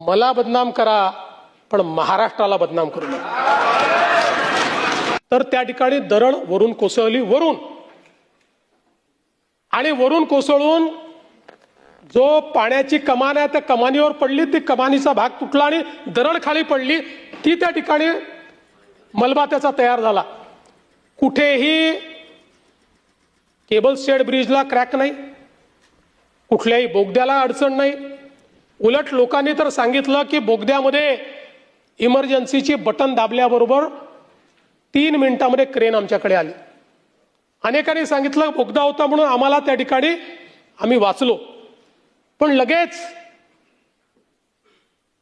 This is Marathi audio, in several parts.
मला बदनाम करा पण महाराष्ट्राला बदनाम करू नका। तर त्या ठिकाणी दरड वरून कोसळली, वरून आणि वरून कोसळून जो पाण्याची कमान आहे त्या कमानीवर पडली, ती कमानीचा भाग तुटला आणि दरड खाली पडली। ती त्या ठिकाणी मलबा त्याचा तयार झाला। कुठेही केबल स्टेड ब्रिजला क्रॅक नाही, कुठल्याही बोगद्याला अडचण नाही। उलट लोकांनी तर सांगितलं की बोगद्यामध्ये इमर्जन्सीची बटन दाबल्याबरोबर 3 मिनिटांमध्ये क्रेन आमच्याकडे आली। अनेकांनी सांगितलं बोगदा होता म्हणून आम्हाला त्या ठिकाणी आम्ही वाचलो, पण लगेच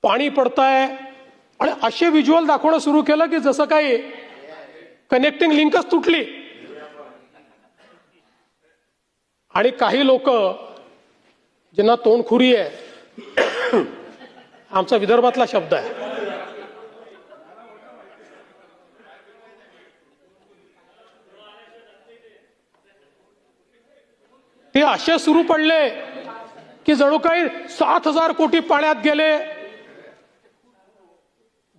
पाणी पडतंय आणि असे व्हिज्युअल दाखवणं सुरू केलं की जसं काही कनेक्टिंग लिंकच तुटली। आणि काही लोक ज्यांना तोंडखुरी आहे, आमचा विदर्भातला शब्द आहे, ते असे सुरू पडले की जणू काही 7,000 कोटी पाण्यात गेले।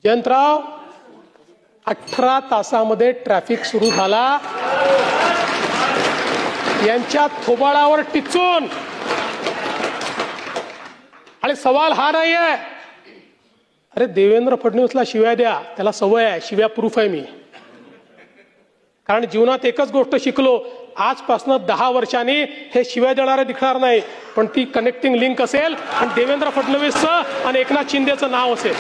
जयंतराव, 18 तासामध्ये ट्रॅफिक सुरू झाला। यांच्या थोबाडावर टिचून, आणि सवाल हा नाही आहे, अरे देवेंद्र फडणवीसला शिव्या द्या, त्याला सवय आहे, शिव्या प्रूफ आहे मी। कारण जीवनात एकच गोष्ट शिकलो, आजपासून 10 वर्षांनी हे शिव्या देणारे दिसणार नाही, पण ती कनेक्टिंग लिंक असेल आणि देवेंद्र फडणवीसचं आणि एकनाथ शिंदेचं नाव असेल।